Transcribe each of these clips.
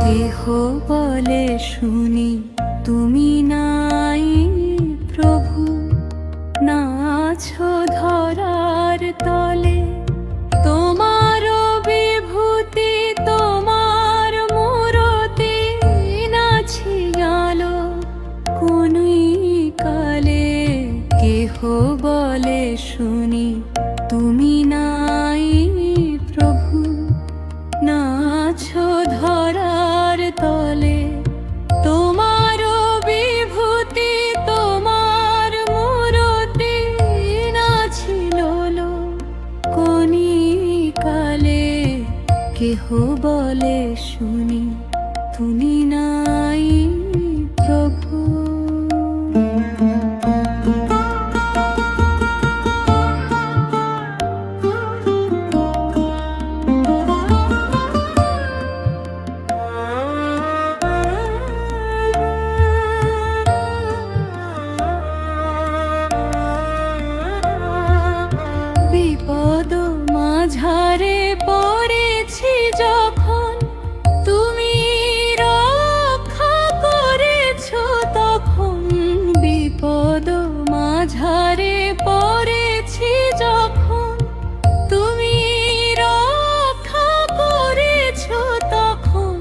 কেহ বলে শুনি তুমি নাই প্রভু, না আছো ধরার তলে। তোমার বিভূতি তোমার মূরতি নাছি আলো কোনই কালে। কেহ বলে শুনি তুমি নাই প্রভু, না আছো ধরার তলে। তোমার বিভূতি তোমার মূরতি নাছিল কোনি কালে। কেহ বলে শুনি তুমি নাই প্রভু। বিপদ মাঝারে পড়েছি যখন, তুমি রক্ষা করেছ তখন। বিপদ মাঝারে পড়েছি যখন, তুমি রক্ষা করেছ তখন।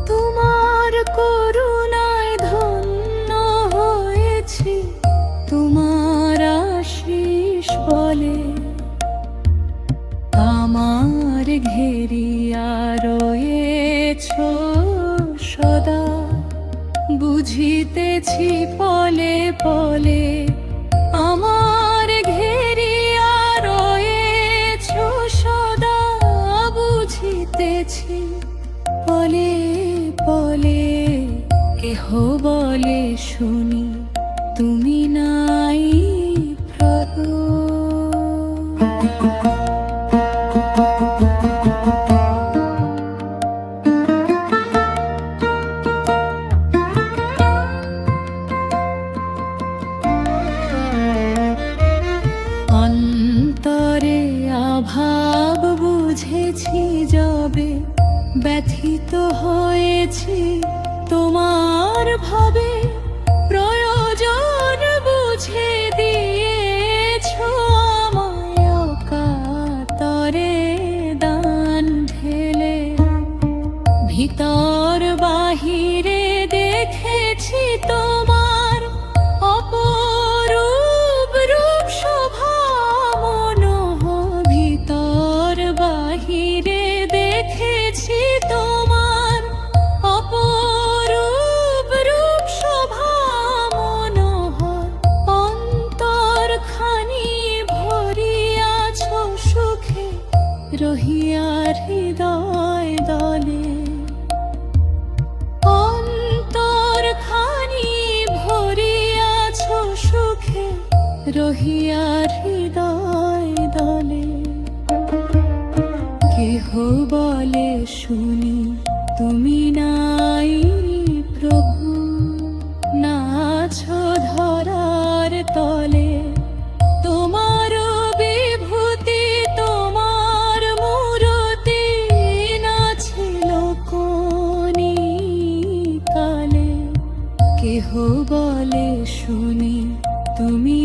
তোমার করুণায় ধন্য হয়েছি, তোমার আশীষ বলে আমার ঘেরিয়া রয়েছ সদা। বুঝিতেছি পলে পলে আমার ঘেরিয়া রয়েছ সদা। বুঝিতেছি পলে পলে কেহ বলে শুনি তুমি নাই প্রভু। অন্তরে অভাব বুঝেছি যবে, ব্যথিত হয়েছি তোমার ভাবে। প্রয়োজন বুঝে দিয়েছ আমায় অকাতরে দান ঢেলে। ভিতর বাহিরে দেখেছি তোমার অপরূপ রূপ শোভা মনোহ। ভিতর বাহিরে দেখেছি তোমার অপরূপ রূপ শোভা মনোহর। অন্তরখানি ভরিয়াছ সুখে, রহিয়া হৃদয় দলে। অন্তরখানি ভরিয়াছ সুখে, রহিয়া হৃদয় দলে। কেহ বলে শুনি তুমি নাই প্রভু, না আছো ধরার তলে। তোমার বিভূতি তোমার মূরতি নাছিল কোনি কালে। কেহ বলে শুনি তুমি